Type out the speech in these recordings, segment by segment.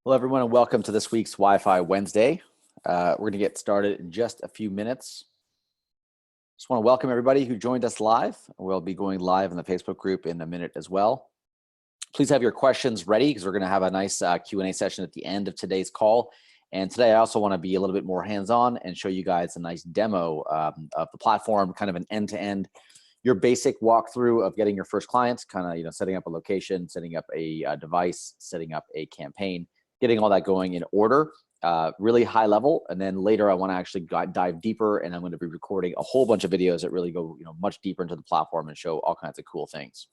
Hello, everyone, and welcome to this week's Wi-Fi Wednesday. We're going to get started in just a few minutes. Just want to welcome everybody who joined us live. We'll be going live in the Facebook group in a minute as well. Please have your questions ready because we're going to have a nice Q&A session at the end of today's call. And today I also want to be a little bit more hands-on and show you guys a nice demo of the platform, kind of an end-to-end, your basic walkthrough of getting your first clients, kind of setting up a location, setting up a device, setting up a campaign, getting all that going in order, really high level. And then later I want to actually dive deeper, and I'm going to be recording a whole bunch of videos that really go much deeper into the platform and show all kinds of cool things.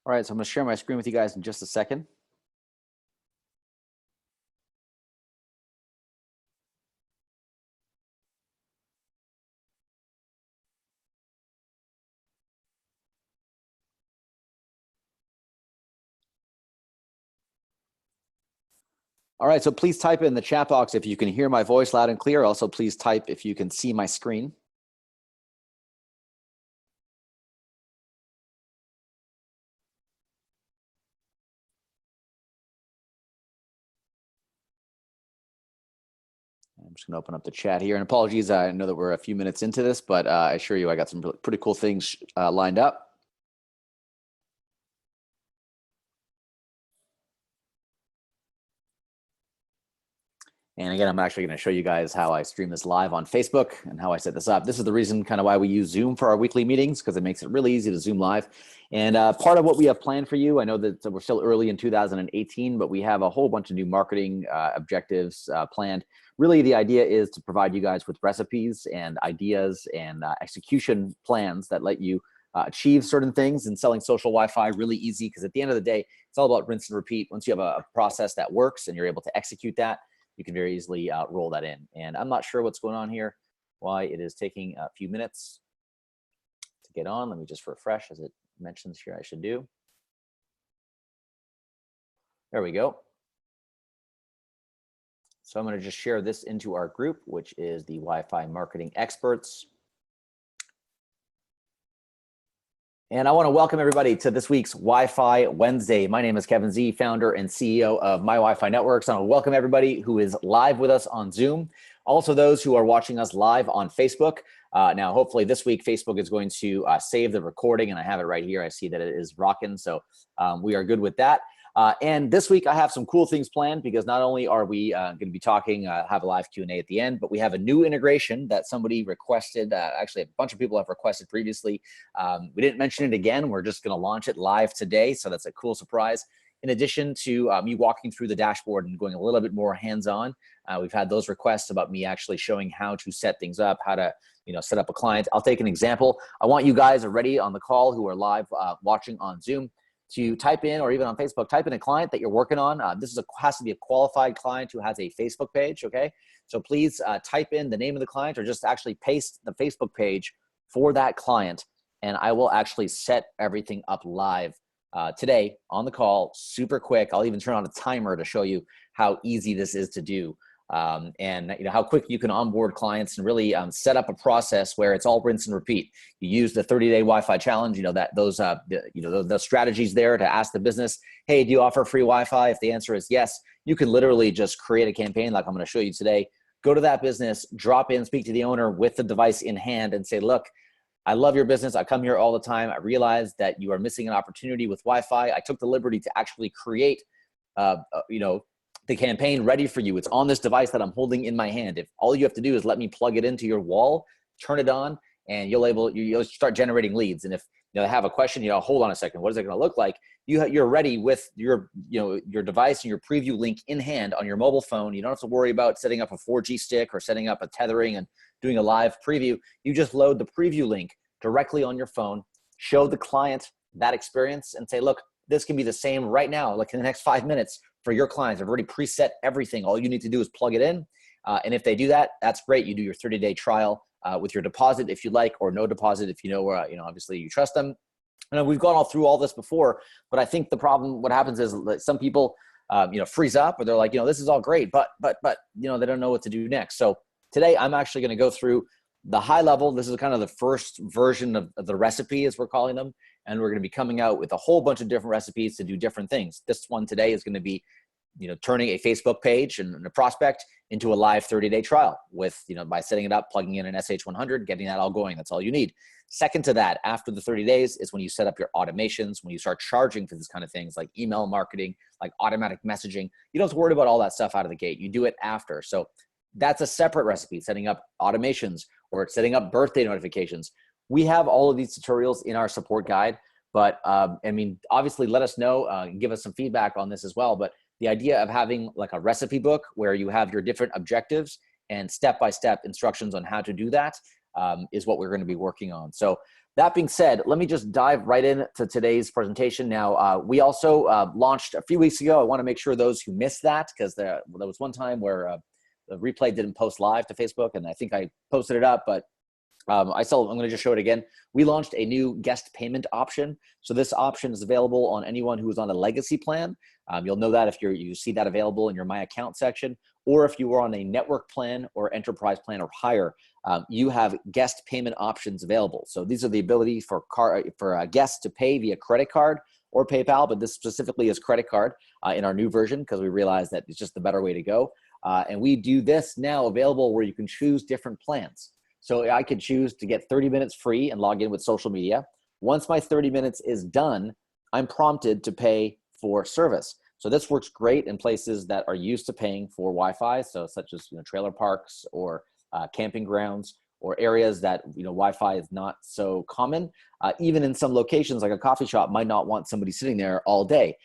All right, so I'm going to share my screen with you guys in just a second. All right, so please type in the chat box if you can hear my voice loud and clear. Also, please type if you can see my screen. I'm just going to open up the chat here. And apologies, I know that we're a few minutes into this, but I assure you I got some pretty cool things lined up. And again, I'm actually going to show you guys how I stream this live on Facebook and how I set this up. This is the reason kind of why we use Zoom for our weekly meetings, because it makes it really easy to Zoom live. And part of what we have planned for you, I know that we're still early in 2018, but we have a whole bunch of new marketing objectives planned. Really, the idea is to provide you guys with recipes and ideas and execution plans that let you achieve certain things in selling social Wi-Fi really easy, because at the end of the day, it's all about rinse and repeat. Once you have a process that works and you're able to execute that, you can very easily roll that in. And I'm not sure what's going on here, why it is taking a few minutes to get on. Let me just refresh as it mentions here I should do. There we go. So I'm going to just share this into our group, which is the Wi-Fi marketing experts. And I want to welcome everybody to this week's Wi-Fi Wednesday. My name is Kevin Z, founder and CEO of My Wi-Fi Networks. And I want to welcome everybody who is live with us on Zoom. Also those who are watching us live on Facebook. Now, hopefully this week, Facebook is going to save the recording, and I have it right here. I see that it is rocking, so we are good with that. And this week I have some cool things planned, because not only are we going to be talking, have a live Q&A at the end, but we have a new integration that somebody requested. Actually, a bunch of people have requested previously. We didn't mention it again. We're just going to launch it live today. So that's a cool surprise. In addition to me walking through the dashboard and going a little bit more hands-on, we've had those requests about me actually showing how to set things up, how to set up a client. I'll take an example. I want you guys already on the call who are live watching on Zoom to type in, or even on Facebook, type in a client that you're working on. This has to be a qualified client who has a Facebook page, okay? So please type in the name of the client, or just actually paste the Facebook page for that client, and I will actually set everything up live today on the call, super quick. I'll even turn on a timer to show you how easy this is to do. And how quick you can onboard clients and really set up a process where it's all rinse and repeat. You use the 30-day Wi-Fi challenge, those strategies there to ask the business, hey, do you offer free Wi-Fi? If the answer is yes, you can literally just create a campaign like I'm going to show you today. Go to that business, drop in, speak to the owner with the device in hand and say, look, I love your business. I come here all the time. I realize that you are missing an opportunity with Wi-Fi. I took the liberty to actually create, the campaign ready for you. It's on this device that I'm holding in my hand. If all you have to do is let me plug it into your wall, turn it on, and you'll start generating leads. And if they have a question, hold on a second, what is it going to look like? You're ready with your device and your preview link in hand on your mobile phone. You don't have to worry about setting up a 4G stick or setting up a tethering and doing a live preview. You just load the preview link directly on your phone, show the client that experience and say, look, this can be the same right now, like in the next 5 minutes for your clients. I've already preset everything. All you need to do is plug it in. And if they do that, that's great. You do your 30-day trial with your deposit if you like, or no deposit if obviously you trust them. And we've gone all through all this before, but I think the problem, what happens is that some people, freeze up, or they're like, this is all great, but they don't know what to do next. So today I'm actually going to go through the high level. This is kind of the first version of the recipe, as we're calling them. And we're going to be coming out with a whole bunch of different recipes to do different things. This one today is going to be, turning a Facebook page and a prospect into a live 30-day trial with, by setting it up, plugging in an SH100, getting that all going. That's all you need. Second to that, after the 30 days is when you set up your automations, when you start charging for this kind of things like email marketing, like automatic messaging. You don't have to worry about all that stuff out of the gate. You do it after. So that's a separate recipe, setting up automations or setting up birthday notifications. We have all of these tutorials in our support guide, but obviously let us know, and give us some feedback on this as well. But the idea of having like a recipe book where you have your different objectives and step-by-step instructions on how to do that is what we're going to be working on. So that being said, let me just dive right into today's presentation. Now, we also launched a few weeks ago. I want to make sure those who missed that, because there was one time where the replay didn't post live to Facebook, and I think I posted it up, but I'm going to just show it again. We launched a new guest payment option. So this option is available on anyone who is on a legacy plan. You'll know that if you see that available in your My Account section, or if you are on a network plan or enterprise plan or higher, you have guest payment options available. So these are the ability for guests to pay via credit card or PayPal, but this specifically is credit card in our new version, because we realized that it's just the better way to go. And we do this now available where you can choose different plans. So I could choose to get 30 minutes free and log in with social media. Once my 30 minutes is done, I'm prompted to pay for service. So this works great in places that are used to paying for Wi-Fi, so such as trailer parks or camping grounds, or areas that Wi-Fi is not so common. Even in some locations, like a coffee shop might not want somebody sitting there all day.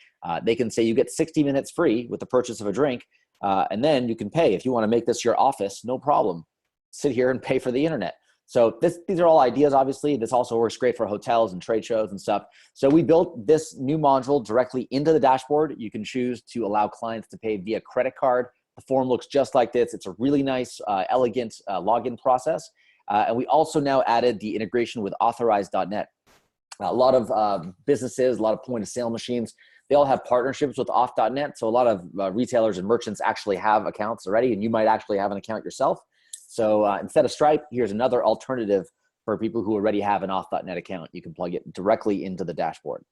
They can say you get 60 minutes free with the purchase of a drink, and then you can pay. If you want to make this your office, no problem. Sit here and pay for the internet. So these are all ideas, obviously. This also works great for hotels and trade shows and stuff. So we built this new module directly into the dashboard. You can choose to allow clients to pay via credit card. The form looks just like this. It's a really nice, elegant login process. And we also now added the integration with Authorize.net. A lot of businesses, a lot of point of sale machines, they all have partnerships with Auth.net. So a lot of retailers and merchants actually have accounts already, and you might actually have an account yourself. So instead of Stripe, here's another alternative for people who already have an Auth.net account. You can plug it directly into the dashboard.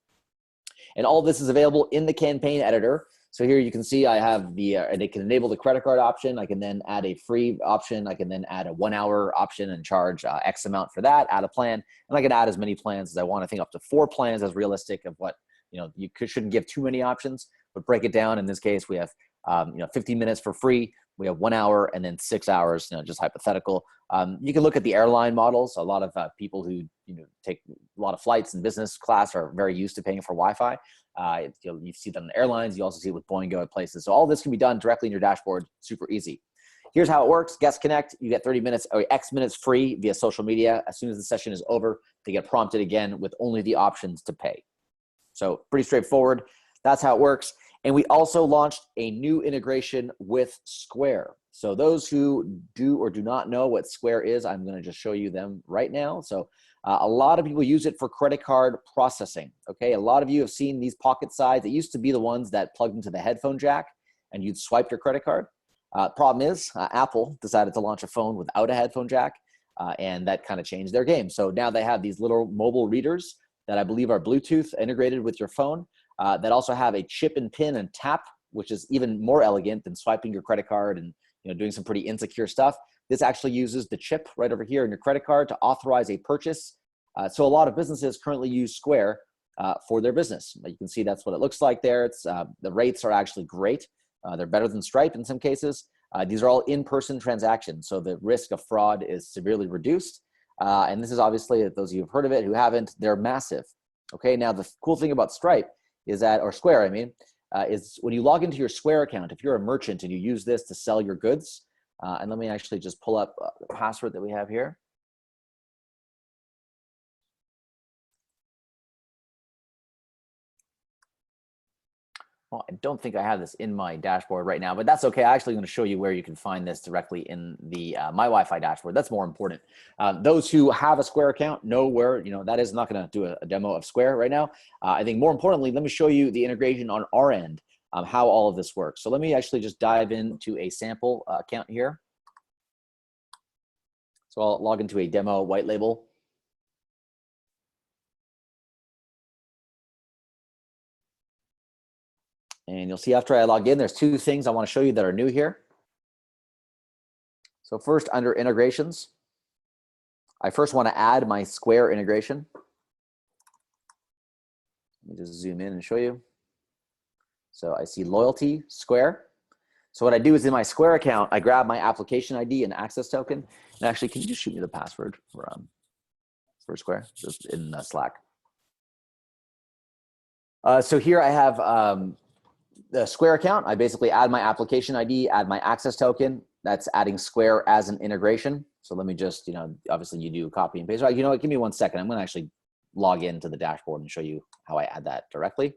And all this is available in the campaign editor. So here you can see I have they can enable the credit card option. I can then add a free option. I can then add a 1 hour option and charge X amount for that, add a plan. And I can add as many plans as I want. I think up to 4 plans is realistic of what, you shouldn't give too many options, but break it down. In this case, we have 15 minutes for free. We have 1 hour and then 6 hours, just hypothetical. You can look at the airline models. A lot of people who take a lot of flights in business class are very used to paying for Wi-Fi. You see that on the airlines. You also see it with Boeing Go at places. So all this can be done directly in your dashboard, super easy. Here's how it works. Guest Connect, you get 30 minutes or X minutes free via social media. As soon as the session is over, they get prompted again with only the options to pay. So pretty straightforward. That's how it works. And we also launched a new integration with Square. So those who do or do not know what Square is, I'm going to just show you them right now. So a lot of people use it for credit card processing. Okay, a lot of you have seen these pocket sides. It used to be the ones that plugged into the headphone jack and you'd swipe your credit card. Problem is, Apple decided to launch a phone without a headphone jack, and that kind of changed their game. So now they have these little mobile readers that I believe are Bluetooth integrated with your phone. That also have a chip and pin and tap, which is even more elegant than swiping your credit card and doing some pretty insecure stuff. This actually uses the chip right over here in your credit card to authorize a purchase. So a lot of businesses currently use Square for their business. You can see that's what it looks like there. It's the rates are actually great. They're better than Stripe in some cases. These are all in-person transactions, so the risk of fraud is severely reduced. And this is obviously, those of you who've heard of it, who haven't, they're massive. Okay, now the cool thing about Stripe is that, or Square, I mean, is when you log into your Square account, if you're a merchant and you use this to sell your goods, and let me actually just pull up the password that we have here. Well, I don't think I have this in my dashboard right now, but that's okay. I'm actually going to show you where you can find this directly in the My Wi-Fi dashboard. That's more important. Those who have a Square account know where, that is not going to do a demo of Square right now. I think more importantly, let me show you the integration on our end, how all of this works. So let me actually just dive into a sample account here. So I'll log into a demo white label. And you'll see after I log in, there's two things I want to show you that are new here. So first, under integrations, I first want to add my Square integration. Let me just zoom in and show you. So I see loyalty, Square. So what I do is in my Square account, I grab my application ID and access token. And actually, can you just shoot me the password for Square, just in Slack? So here I have the Square account. I basically add my application ID, add my access token. That's adding Square as an integration. So let me just, obviously you do copy and paste. Right, you know what, give me 1 second. I'm going to actually log into the dashboard and show you how I add that directly.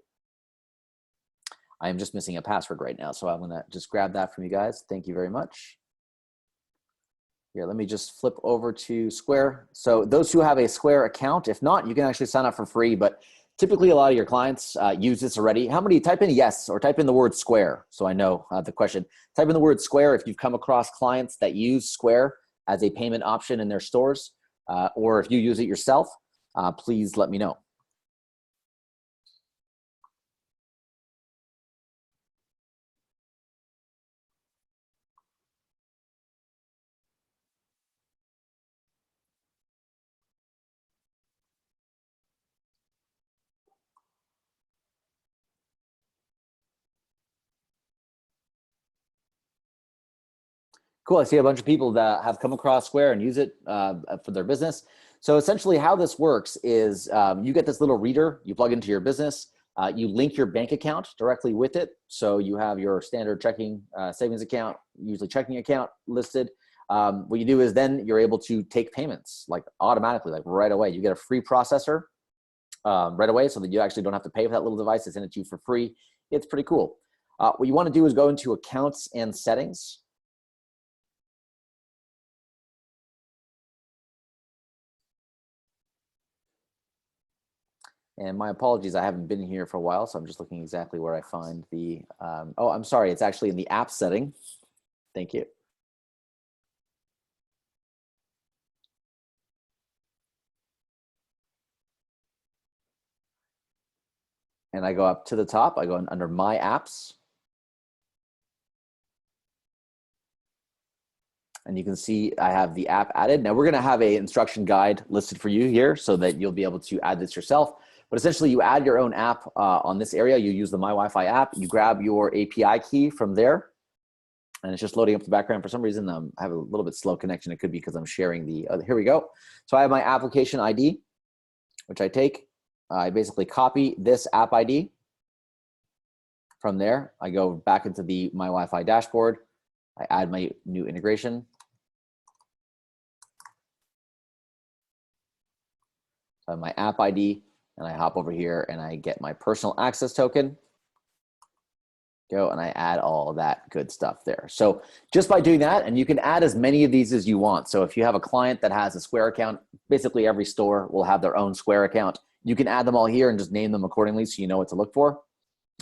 I am just missing a password right now. So I'm going to just grab that from you guys. Thank you very much. Here, let me just flip over to Square. So those who have a Square account, if not, you can actually sign up for free, but typically a lot of your clients use this already. How many, type in yes, or type in the word Square. So I know the question. Type in the word Square if you've come across clients that use Square as a payment option in their stores, or if you use it yourself, please let me know. Cool. I see a bunch of people that have come across Square and use it for their business. So essentially how this works is you get this little reader, you plug into your business, you link your bank account directly with it. So you have your standard checking savings account, usually checking account listed. What you do is then you're able to take payments like automatically, like right away. You get a free processor right away so that you actually don't have to pay for that little device. They send it to you for free. It's pretty cool. What you want to do is go into accounts and settings. And my apologies, I haven't been here for a while, so I'm just looking exactly where I find the, oh, I'm sorry, it's actually in the app setting. Thank you. And I go up to the top, I go under My Apps. And you can see I have the app added. Now we're gonna have an instruction guide listed for you here so that you'll be able to add this yourself. But essentially you add your own app on this area. You use the My Wi-Fi app, you grab your API key from there, and it's just loading up the background. For some reason, I have a little bit slow connection. It could be because I'm sharing the, here we go. So I have my application ID, which I take. I basically copy this app ID. From there, I go back into the My Wi-Fi dashboard. I add my new integration. So I have my app ID, and I hop over here and I get my personal access token. Go and I add all of that good stuff there. So just by doing that, and you can add as many of these as you want. So if you have a client that has a Square account, basically every store will have their own Square account. You can add them all here and just name them accordingly so you know what to look for.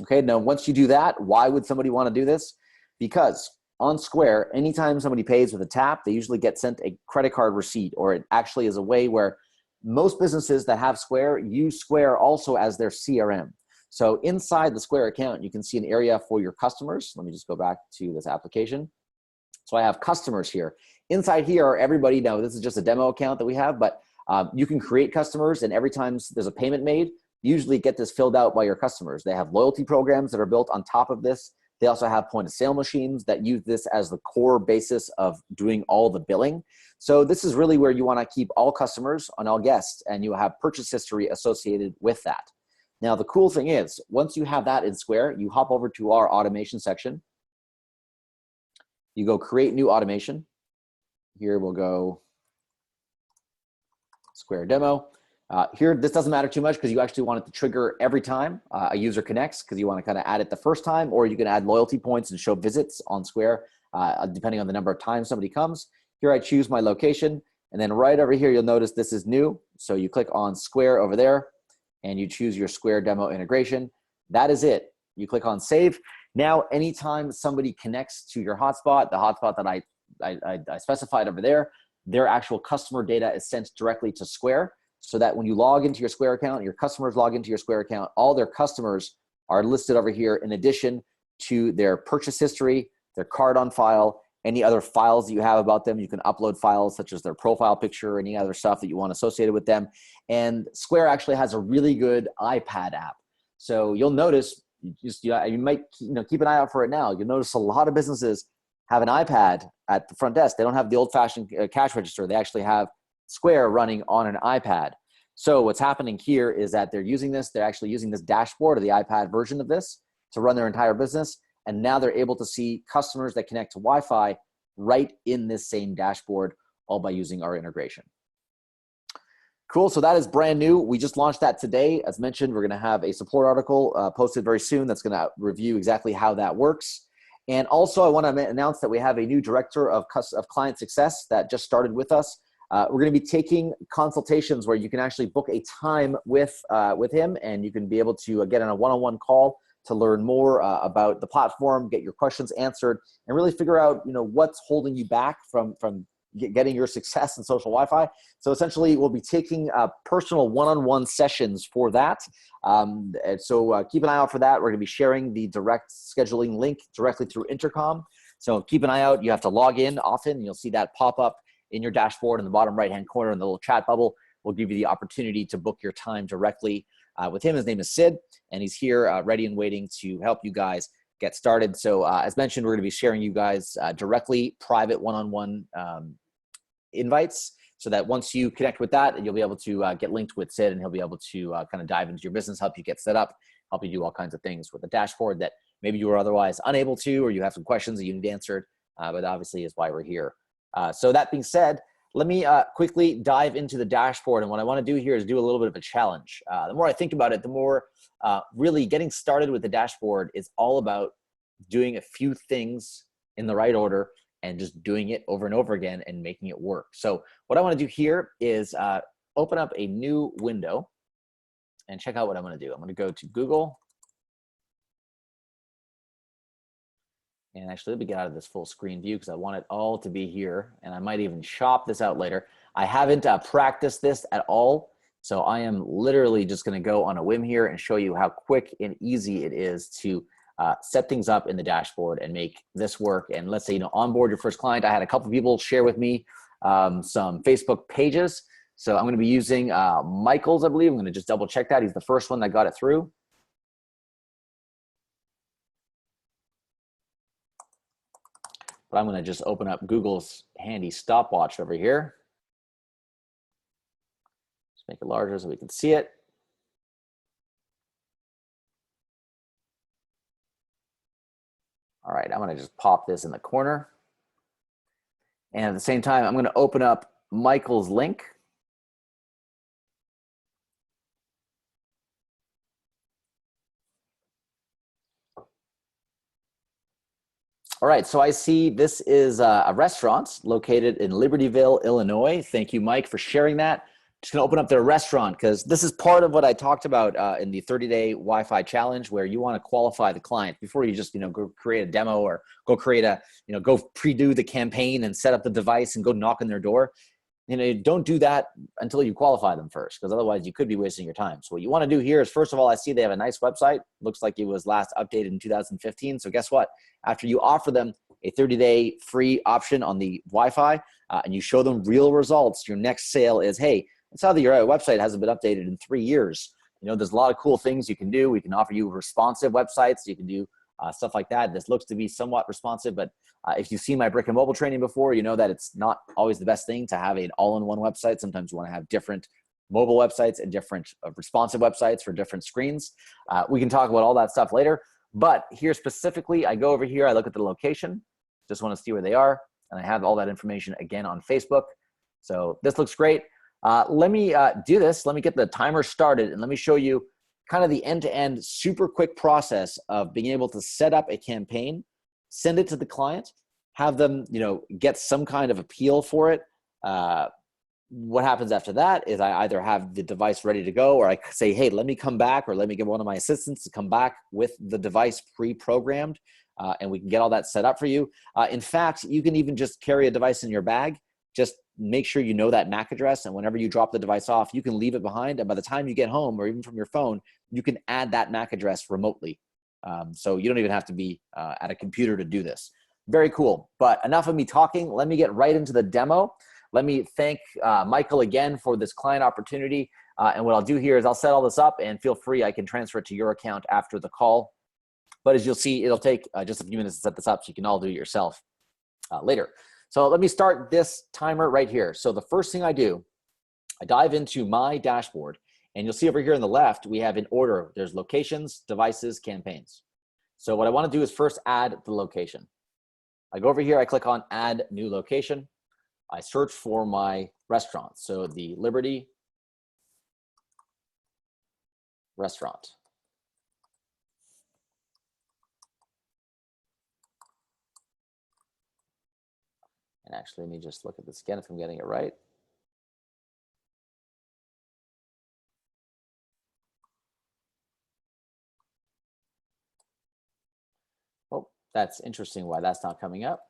Okay, now once you do that, why would somebody want to do this? Because on Square, anytime somebody pays with a tap, they usually get sent a credit card receipt, or it actually is a way where most businesses that have Square use Square also as their CRM. So inside the Square account, you can see an area for your customers. Let me just go back to this application. So I have customers here. Inside here are everybody. Now this is just a demo account that we have, but you can create customers, and every time there's a payment made, usually get this filled out by your customers. They have loyalty programs that are built on top of this They also have point of sale machines that use this as the core basis of doing all the billing. So this is really where you want to keep all customers and all guests, and you have purchase history associated with that. Now, the cool thing is, once you have that in Square, you hop over to our automation section. You go create new automation. Here we'll go Square demo. Here, this doesn't matter too much because you actually want it to trigger every time a user connects, because you want to kind of add it the first time, or you can add loyalty points and show visits on Square, depending on the number of times somebody comes. Here I choose my location, and then right over here, you'll notice this is new. So you click on Square over there, and you choose your Square demo integration. That is it. You click on save. Now, anytime somebody connects to your hotspot, the hotspot that I specified over there, their actual customer data is sent directly to Square, so that when you log into your Square account, your customers log into your Square account, all their customers are listed over here in addition to their purchase history, their card on file, any other files that you have about them. You can upload files such as their profile picture, any other stuff that you want associated with them. And Square actually has a really good iPad app. So you'll notice, you might keep an eye out for it now. You'll notice a lot of businesses have an iPad at the front desk. They don't have the old-fashioned cash register. They actually have Square running on an iPad. So what's happening here is that they're actually using this dashboard, or the iPad version of this, to run their entire business. And now they're able to see customers that connect to Wi-Fi right in this same dashboard, all by using our integration. Cool, so that is brand new. We just launched that today. As mentioned, we're gonna have a support article posted very soon that's gonna review exactly how that works. And also I wanna announce that we have a new director of client success that just started with us. We're gonna be taking consultations where you can actually book a time with him, and you can be able to get on a one-on-one call to learn more about the platform, get your questions answered, and really figure out what's holding you back from getting your success in social Wi-Fi. So essentially, we'll be taking personal one-on-one sessions for that. So keep an eye out for that. We're gonna be sharing the direct scheduling link directly through Intercom. So keep an eye out. You have to log in often, and you'll see that pop up in your dashboard in the bottom right-hand corner in the little chat bubble. We'll give you the opportunity to book your time directly with him. His name is Sid, and he's here ready and waiting to help you guys get started. So as mentioned, we're gonna be sharing you guys directly private one-on-one invites, so that once you connect with that, you'll be able to get linked with Sid, and he'll be able to kind of dive into your business, help you get set up, help you do all kinds of things with the dashboard that maybe you were otherwise unable to, or you have some questions that you need answered, but obviously is why we're here. So that being said, let me quickly dive into the dashboard. And what I want to do here is do a little bit of a challenge. The more I think about it, the more really getting started with the dashboard is all about doing a few things in the right order and just doing it over and over again and making it work. So what I want to do here is open up a new window and check out what I'm going to do. I'm going to go to Google. And actually, let me get out of this full screen view because I want it all to be here. And I might even shop this out later. I haven't practiced this at all. So I am literally just going to go on a whim here and show you how quick and easy it is to set things up in the dashboard and make this work. And let's say, onboard your first client. I had a couple of people share with me some Facebook pages. So I'm going to be using Michael's, I believe. I'm going to just double check that. He's the first one that got it through. But I'm going to just open up Google's handy stopwatch over here. Just make it larger so we can see it. All right, I'm going to just pop this in the corner. And at the same time, I'm going to open up Michael's link. All right, so I see this is a restaurant located in Libertyville, Illinois. Thank you, Mike, for sharing that. Just gonna open up their restaurant because this is part of what I talked about in the 30-day Wi-Fi challenge, where you want to qualify the client before you just go create a demo or go create a go pre-do the campaign and set up the device and go knock on their door. Don't do that until you qualify them first, because otherwise you could be wasting your time. So what you want to do here is, first of all, I see they have a nice website. Looks like it was last updated in 2015. So guess what? After you offer them a 30-day free option on the Wi-Fi and you show them real results, your next sale is, hey, it's how your website hasn't been updated in 3 years. There's a lot of cool things you can do. We can offer you responsive websites. You can do stuff like that. This looks to be somewhat responsive, but if you've seen my brick and mobile training before, you know that it's not always the best thing to have an all-in-one website. Sometimes you want to have different mobile websites and different responsive websites for different screens. We can talk about all that stuff later, but here specifically, I go over here, I look at the location, just want to see where they are, and I have all that information again on Facebook. So this looks great. Let me do this. Let me get the timer started, and let me show you kind of the end-to-end super quick process of being able to set up a campaign, send it to the client, have them, get some kind of appeal for it. What happens after that is I either have the device ready to go, or I say, hey, let me come back, or let me get one of my assistants to come back with the device pre-programmed, and we can get all that set up for you. In fact, you can even just carry a device in your bag. Just make sure you know that MAC address, and whenever you drop the device off, you can leave it behind, and by the time you get home, or even from your phone, you can add that MAC address remotely. So you don't even have to be at a computer to do this. Very cool. But enough of me talking. Let me get right into the demo. Let me thank Michael again for this client opportunity. And what I'll do here is I'll set all this up, and feel free, I can transfer it to your account after the call. But as you'll see, it'll take just a few minutes to set this up, so you can all do it yourself later. So let me start this timer right here. So the first thing I do, I dive into my dashboard, and you'll see over here on the left, we have in order, there's locations, devices, campaigns. So what I want to do is first add the location. I go over here, I click on add new location. I search for my restaurant. So the Liberty restaurant. And actually, let me just look at this again if I'm getting it right. Oh, that's interesting why that's not coming up.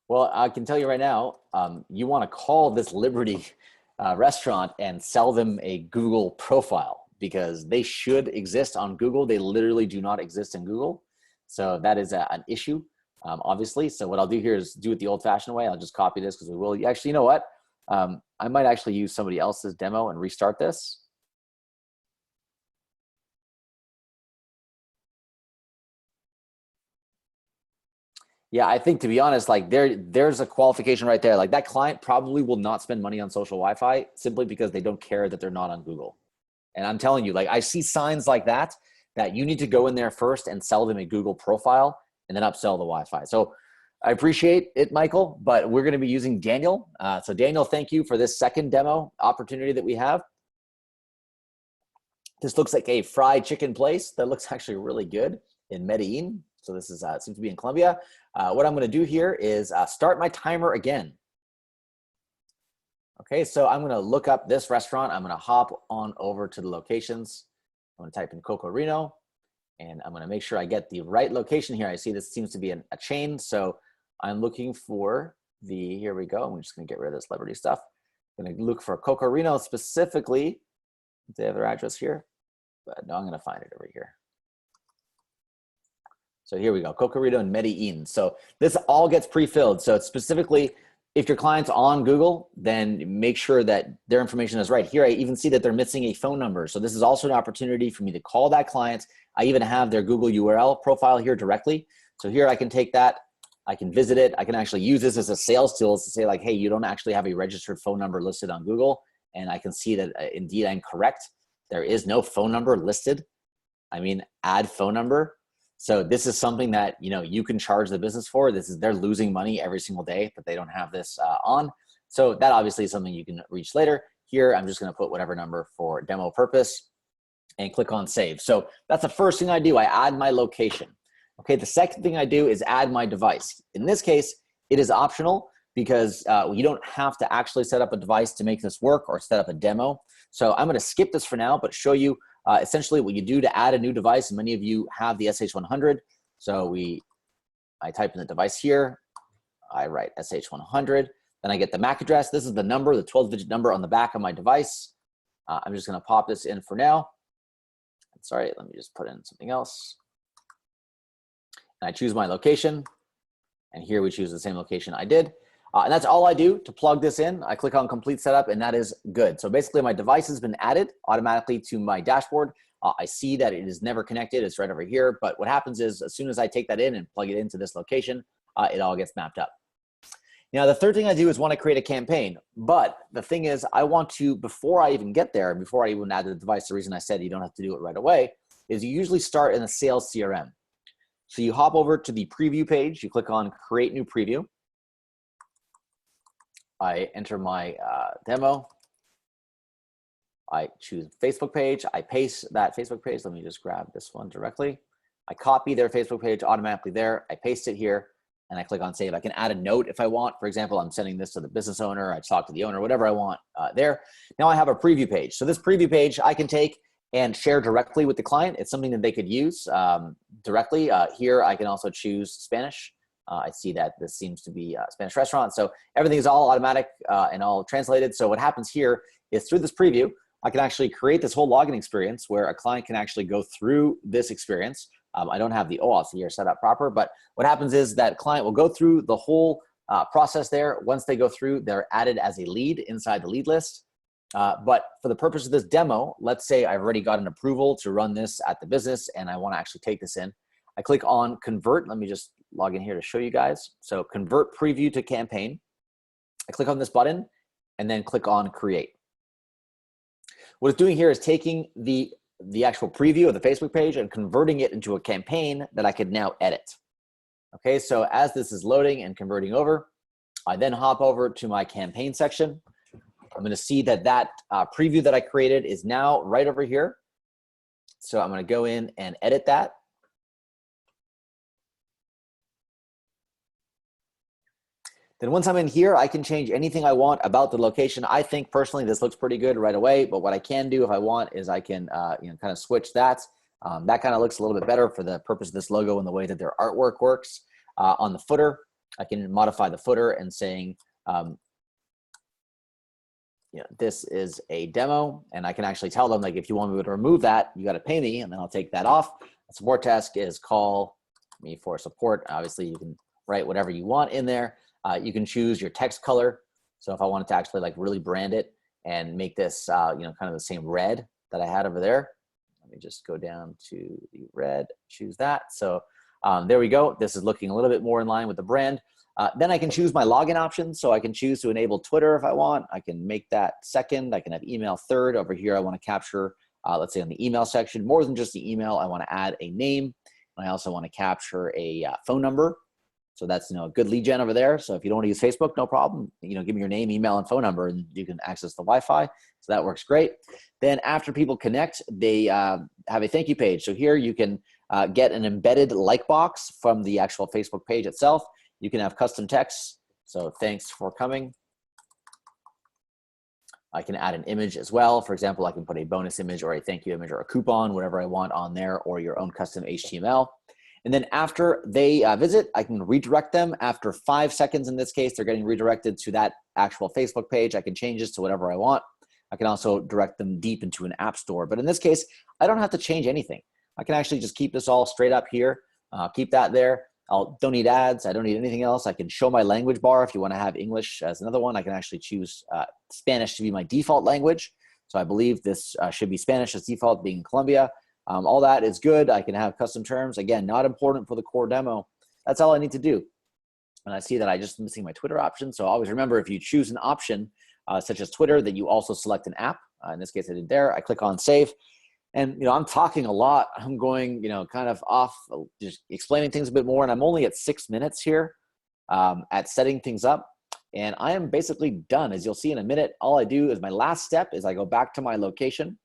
Well, I can tell you right now, you want to call this Liberty restaurant and sell them a Google profile, because they should exist on Google. They literally do not exist in Google. So that is an issue, obviously. So what I'll do here is do it the old-fashioned way. I'll just copy this, because we will. Actually, you know what? I might actually use somebody else's demo and restart this. Yeah, I think, to be honest, like there's a qualification right there. Like that client probably will not spend money on social Wi-Fi simply because they don't care that they're not on Google. And I'm telling you, like I see signs like that you need to go in there first and sell them a Google profile and then upsell the Wi-Fi. So I appreciate it, Michael, but we're going to be using Daniel. So Daniel, thank you for this second demo opportunity that we have. This looks like a fried chicken place that looks actually really good in Medellin. So this is seems to be in Colombia. What I'm going to do here is start my timer again. Okay, so I'm going to look up this restaurant. I'm going to hop on over to the locations. I'm going to type in Coco Reno, and I'm going to make sure I get the right location here. I see this seems to be a chain, so I'm looking for the, here we go. I'm just going to get rid of this Liberty stuff. I'm going to look for Coco Reno specifically. They have their address here, but no, I'm going to find it over here. So here we go, Coco Reno and Medellin. So this all gets pre-filled. So it's specifically, if your client's on Google, then make sure that their information is right. Here, I even see that they're missing a phone number. So this is also an opportunity for me to call that client. I even have their Google URL profile here directly. So here I can take that, I can visit it. I can actually use this as a sales tool to say like, hey, you don't actually have a registered phone number listed on Google. And I can see that indeed I'm correct. There is no phone number listed. I mean, add phone number. So this is something that, you can charge the business for. They're losing money every single day that they don't have this on. So that obviously is something you can reach later. Here, I'm just going to put whatever number for demo purpose and click on save. So that's the first thing I do. I add my location. Okay, the second thing I do is add my device. In this case, it is optional because you don't have to actually set up a device to make this work or set up a demo. So I'm going to skip this for now, but show you essentially what you do to add a new device. And many of you have the SH100. So I type in the device here. I write SH100. Then I get the MAC address. This is the number, the 12-digit number on the back of my device. I'm just going to pop this in for now. Sorry, let me just put in something else. And I choose my location. And here we choose the same location I did. And that's all I do to plug this in. I click on complete setup and that is good. So basically my device has been added automatically to my dashboard. I see that it is never connected. It's right over here. But what happens is as soon as I take that in and plug it into this location, it all gets mapped up. Now, the third thing I do is want to create a campaign. But the thing is I want to, before I even get there, before I even add the device, the reason I said you don't have to do it right away is you usually start in a sales CRM. So you hop over to the preview page. You click on create new preview. I enter my demo. I choose Facebook page. I paste that Facebook page. Let me just grab this one directly. I copy their Facebook page automatically there. I paste it here and I click on save. I can add a note if I want. For example, I'm sending this to the business owner. I talk to the owner, whatever I want there. Now I have a preview page. So this preview page I can take and share directly with the client. It's something that they could use directly. Here I can also choose Spanish. I see that this seems to be a Spanish restaurant. So everything is all automatic and all translated. So what happens here is through this preview, I can actually create this whole login experience where a client can actually go through this experience. I don't have the OAuth here set up proper, but what happens is that client will go through the whole process there. Once they go through, they're added as a lead inside the lead list. But for the purpose of this demo, let's say I've already got an approval to run this at the business and I want to actually take this in. I click on convert. Let me just log in here to show you guys. So convert preview to campaign. I click on this button and then click on create. What it's doing here is taking the actual preview of the Facebook page and converting it into a campaign that I could now edit. Okay, so as this is loading and converting over, I then hop over to my campaign section. I'm going to see that preview that I created is now right over here. So I'm going to go in and edit that. Then once I'm in here, I can change anything I want about the location. I think personally this looks pretty good right away, but what I can do if I want is I can kind of switch that. That kind of looks a little bit better for the purpose of this logo and the way that their artwork works. On the footer, I can modify the footer and saying, this is a demo, and I can actually tell them like, if you want me to remove that, you got to pay me, and then I'll take that off. A support task is call me for support. Obviously, you can write whatever you want in there. You can choose your text color. So if I wanted to actually like really brand it and make this, kind of the same red that I had over there, let me just go down to the red, choose that. So there we go. This is looking a little bit more in line with the brand. Then I can choose my login options. So I can choose to enable Twitter if I want. I can make that second. I can have email third. Over here, I want to capture, let's say on the email section, more than just the email, I want to add a name. I also want to capture a phone number. So that's a good lead gen over there. So if you don't want to use Facebook, no problem. Give me your name, email, and phone number, and you can access the Wi-Fi. So that works great. Then after people connect, they have a thank you page. So here you can get an embedded like box from the actual Facebook page itself. You can have custom text. So thanks for coming. I can add an image as well. For example, I can put a bonus image or a thank you image or a coupon, whatever I want on there, or your own custom HTML. And then after they visit, I can redirect them. After 5 seconds, in this case, they're getting redirected to that actual Facebook page. I can change this to whatever I want. I can also direct them deep into an app store. But in this case, I don't have to change anything. I can actually just keep this all straight up here, keep that there. Don't need ads. I don't need anything else. I can show my language bar. If you want to have English as another one, I can actually choose Spanish to be my default language. So I believe this should be Spanish as default, being in Colombia. All that is good. I can have custom terms. Again, not important for the core demo. That's all I need to do. And I see that I just missing my Twitter option. So always remember, if you choose an option such as Twitter, that you also select an app. In this case, I did there. I click on save. And, I'm talking a lot. I'm going, kind of off, just explaining things a bit more. And I'm only at 6 minutes here at setting things up. And I am basically done. As you'll see in a minute, all I do is my last step is I go back to my location.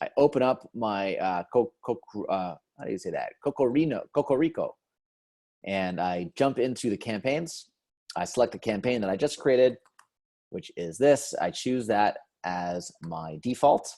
I open up my how do you say that? Cocorico. And I jump into the campaigns. I select the campaign that I just created, which is this. I choose that as my default.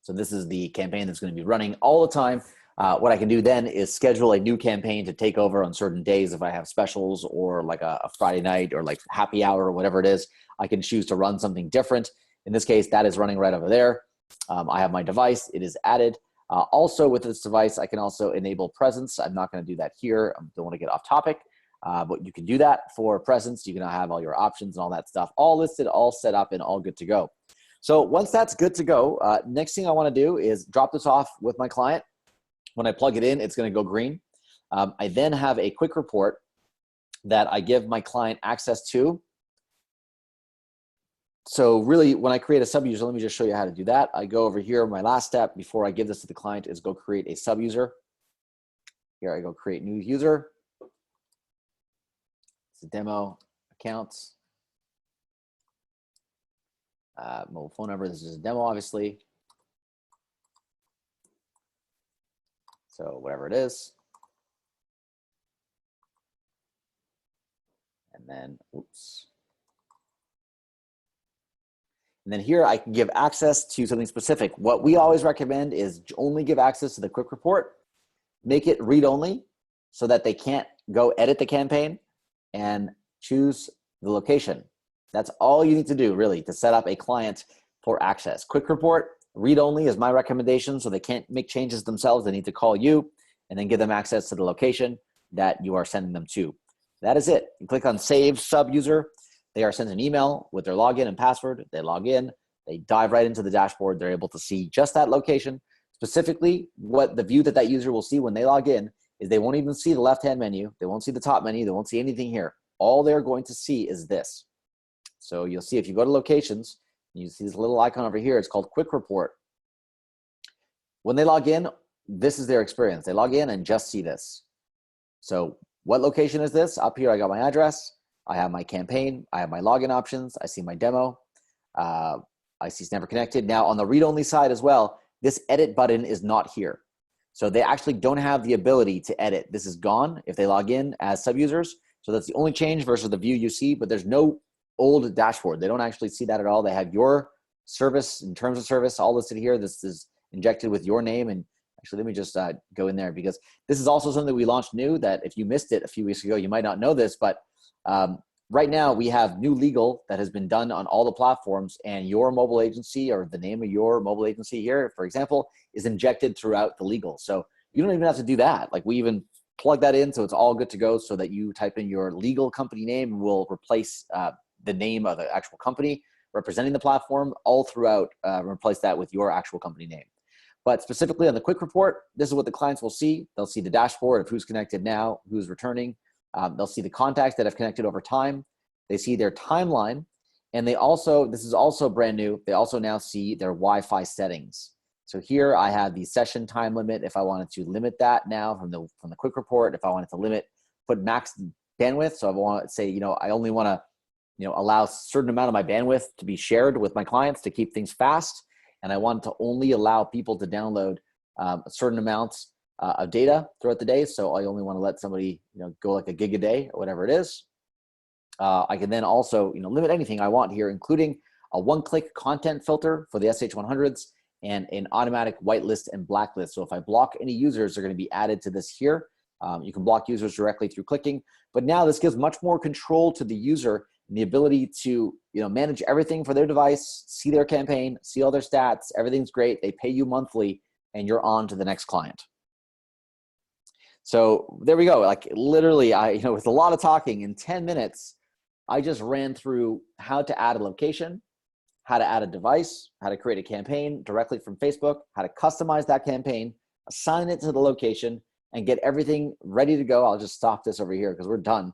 So this is the campaign that's going to be running all the time. What I can do then is schedule a new campaign to take over on certain days if I have specials or like a Friday night or like happy hour or whatever it is. I can choose to run something different. In this case, that is running right over there. I have my device. It is added. Also with this device, I can also enable presence. I'm not going to do that here. I don't want to get off topic. But you can do that for presence. You can have all your options and all that stuff all listed, all set up, and all good to go. So once that's good to go, next thing I want to do is drop this off with my client. When I plug it in, it's going to go green. I then have a quick report that I give my client access to. So really, when I create a sub user, let me just show you how to do that. I go over here. My last step before I give this to the client is go create a sub user. Here I go create new user. It's a demo accounts. Mobile phone number. This is a demo, obviously. So whatever it is. And then, oops. And then here I can give access to something specific. What we always recommend is only give access to the quick report, make it read only so that they can't go edit the campaign, and choose the location. That's all you need to do really to set up a client for access. Quick report, read only is my recommendation, so they can't make changes themselves. They need to call you and then give them access to the location that you are sending them to. That is it. You click on save sub user. They are sent an email with their login and password. They log in, they dive right into the dashboard. They're able to see just that location. Specifically, what the view that user will see when they log in is they won't even see the left-hand menu. They won't see the top menu. They won't see anything here. All they're going to see is this. So you'll see if you go to locations, you see this little icon over here. It's called Quick Report. When they log in, this is their experience. They log in and just see this. So what location is this? Up here, I got my address. I have my campaign. I have my login options. I see my demo. I see Snapper Connected. Now on the read-only side as well, this edit button is not here. So they actually don't have the ability to edit. This is gone if they log in as sub-users. So that's the only change versus the view you see, but there's no old dashboard. They don't actually see that at all. They have your service and terms of service all listed here. This is injected with your name. And actually, let me just go in there, because this is also something we launched new that if you missed it a few weeks ago, you might not know this, but right now we have new legal that has been done on all the platforms, and your mobile agency or the name of your mobile agency here, for example, is injected throughout the legal. So you don't even have to do that. Like we even plug that in so it's all good to go, so that you type in your legal company name and will replace the name of the actual company representing the platform all throughout, replace that with your actual company name. But specifically on the quick report, this is what the clients will see. They'll see the dashboard of who's connected now, who's returning. They'll see the contacts that have connected over time. They see their timeline. And they also, this is also brand new, they also now see their Wi-Fi settings. So here I have the session time limit. If I wanted to limit that now from the quick report, if I wanted to put max bandwidth. So I want to say, I only want to, allow a certain amount of my bandwidth to be shared with my clients to keep things fast. And I want to only allow people to download a certain amount of data throughout the day. So I only want to let somebody, go like a gig a day or whatever it is. I can then also, limit anything I want here, including a one-click content filter for the SH100s and an automatic whitelist and blacklist. So if I block any users, they're going to be added to this here. You can block users directly through clicking, but now this gives much more control to the user and the ability to, manage everything for their device, see their campaign, see all their stats, everything's great. They pay you monthly and you're on to the next client. So there we go. Like literally, with a lot of talking in 10 minutes, I just ran through how to add a location, how to add a device, how to create a campaign directly from Facebook, how to customize that campaign, assign it to the location, and get everything ready to go. I'll just stop this over here because we're done.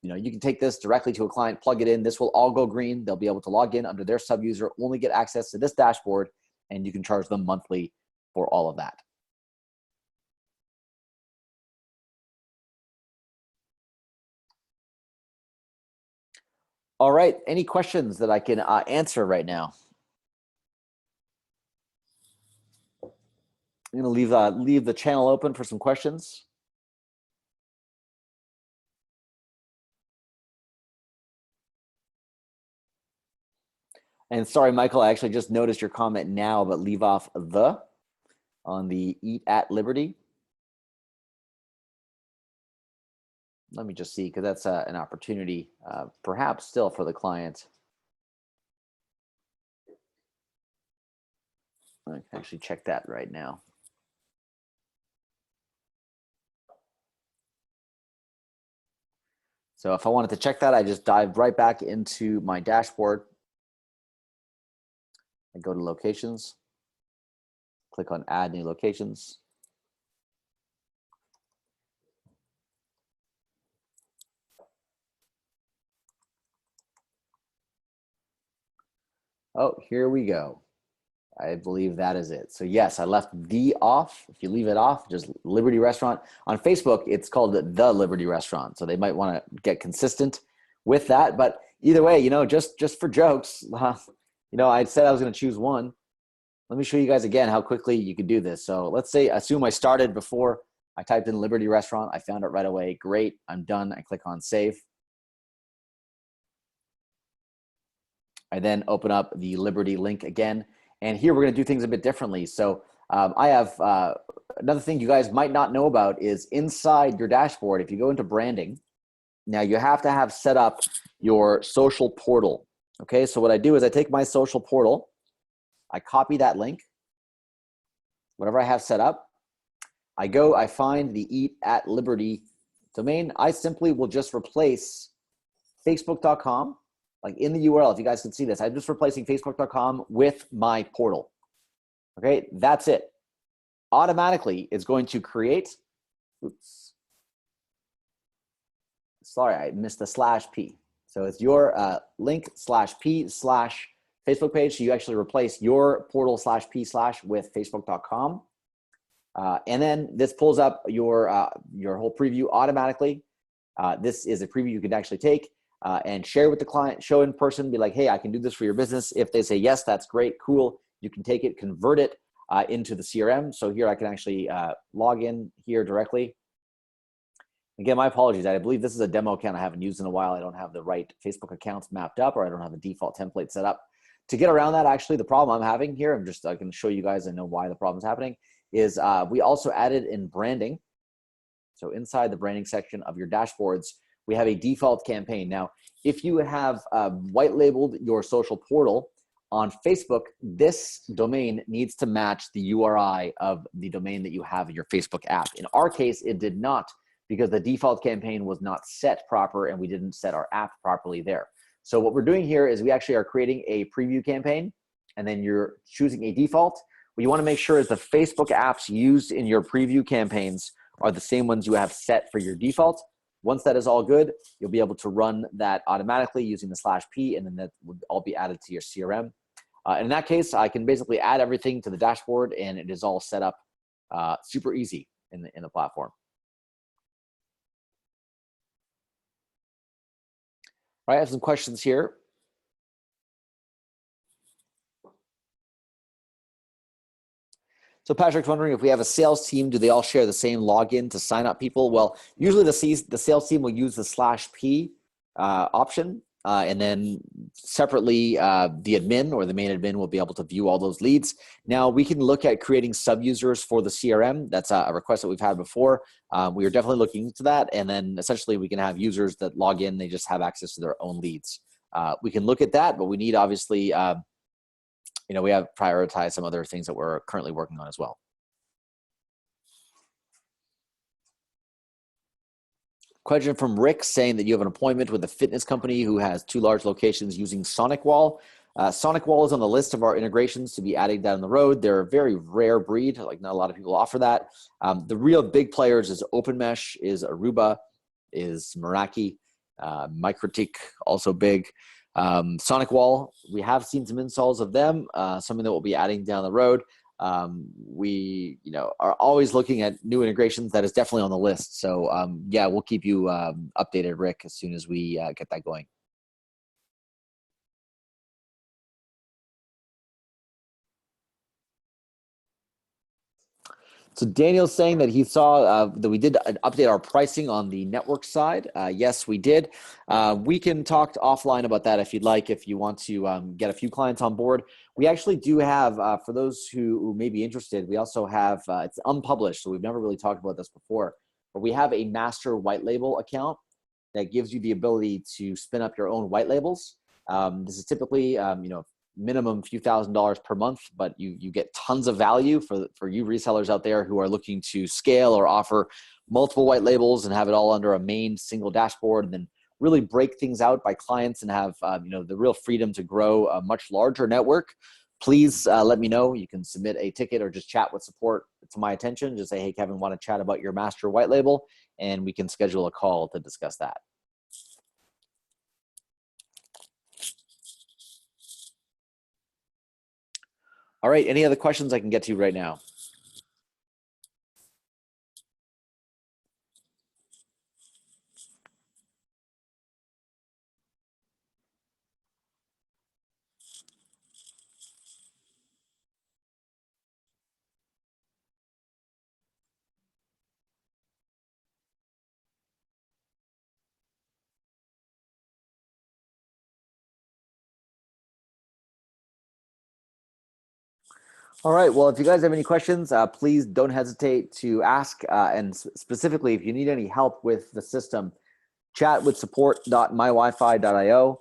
You can take this directly to a client, plug it in. This will all go green. They'll be able to log in under their sub user, only get access to this dashboard, and you can charge them monthly for all of that. All right, any questions that I can answer right now? I'm gonna leave the channel open for some questions. And sorry, Michael, I actually just noticed your comment now, but leave off the on the Eat at Liberty. Let me just see, because that's an opportunity, perhaps still for the client. I can actually check that right now. So if I wanted to check that, I just dive right back into my dashboard. I go to locations, click on add new locations. Oh, here we go. I believe that is it. So yes, I left the off. If you leave it off, just Liberty Restaurant. On Facebook, it's called the Liberty Restaurant. So they might want to get consistent with that. But either way, just for jokes, I said I was going to choose one. Let me show you guys again how quickly you can do this. So let's say, assume I started before I typed in Liberty Restaurant. I found it right away. Great, I'm done. I click on save. I then open up the Liberty link again. And here we're going to do things a bit differently. So I have another thing you guys might not know about is inside your dashboard, if you go into branding, now you have to have set up your social portal. Okay, so what I do is I take my social portal, I copy that link, whatever I have set up, I find the Eat at Liberty domain. I simply will just replace facebook.com. Like in the URL, if you guys can see this, I'm just replacing facebook.com with my portal. Okay, that's it. Automatically, it's going to create, oops. Sorry, I missed the /p. So it's your link /p/ Facebook page. So you actually replace your portal /p/ with facebook.com. And then this pulls up your whole preview automatically. This is a preview you can actually take. And share with the client, show in person, be like, hey, I can do this for your business. If they say, yes, that's great, cool. You can take it, convert it into the CRM. So here I can actually log in here directly. Again, my apologies. I believe this is a demo account I haven't used in a while. I don't have the right Facebook accounts mapped up, or I don't have a default template set up. To get around that, actually, the problem I'm having here, I can show you guys, I know why the problem's happening, is we also added in branding. So inside the branding section of your dashboards, we have a default campaign. Now, if you have white labeled your social portal on Facebook, this domain needs to match the URI of the domain that you have in your Facebook app. In our case, it did not, because the default campaign was not set proper and we didn't set our app properly there. So what we're doing here is we actually are creating a preview campaign, and then you're choosing a default. What you want to make sure is the Facebook apps used in your preview campaigns are the same ones you have set for your default. Once that is all good, you'll be able to run that automatically using the /p, and then that would all be added to your CRM. And in that case, I can basically add everything to the dashboard, and it is all set up super easy in the platform. All right, I have some questions here. So Patrick's wondering, if we have a sales team, do they all share the same login to sign up people? Well, usually the sales team will use the /p option, and then separately the admin or the main admin will be able to view all those leads. Now we can look at creating sub-users for the CRM. That's a request that we've had before. We are definitely looking into that, and then essentially we can have users that log in, they just have access to their own leads. We can look at that, but we need obviously we have prioritized some other things that we're currently working on as well. Question from Rick saying that you have an appointment with a fitness company who has 2 large locations using SonicWall. SonicWall is on the list of our integrations to be adding down the road. They're a very rare breed, like not a lot of people offer that. The real big players is OpenMesh, is Aruba, is Meraki, MikroTik, also big. SonicWall, we have seen some installs of them, something that we'll be adding down the road. We are always looking at new integrations. That is definitely on the list. So yeah, we'll keep you updated, Rick, as soon as we get that going. So Daniel's saying that he saw that we did update our pricing on the network side. Yes, we did. We can talk offline about that if you'd like, if you want to get a few clients on board. We actually do have, for those who may be interested, we also have, it's unpublished, so we've never really talked about this before, but we have a master white label account that gives you the ability to spin up your own white labels. This is typically, minimum few $1,000s per month, but you get tons of value for you resellers out there who are looking to scale or offer multiple white labels and have it all under a main single dashboard. And then really break things out by clients and have the real freedom to grow a much larger network, please let me know. You can submit a ticket or just chat with support to my attention. Just say, hey, Kevin, want to chat about your master white label, and we can schedule a call to discuss that. All right, any other questions I can get to right now? All right, well, if you guys have any questions, please don't hesitate to ask. And specifically, if you need any help with the system, chat with support.mywifi.io.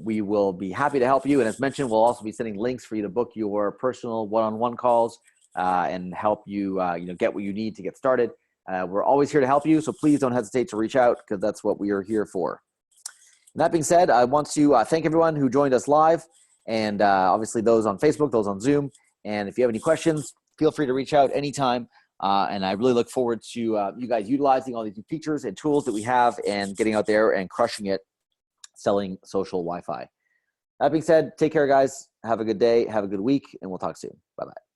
We will be happy to help you. And as mentioned, we'll also be sending links for you to book your personal one-on-one calls and help you, get what you need to get started. We're always here to help you, so please don't hesitate to reach out because that's what we are here for. And that being said, I want to thank everyone who joined us live, and obviously those on Facebook, those on Zoom. And if you have any questions, feel free to reach out anytime. And I really look forward to you guys utilizing all these new features and tools that we have and getting out there and crushing it, selling social Wi-Fi. That being said, take care, guys. Have a good day. Have a good week, and we'll talk soon. Bye-bye.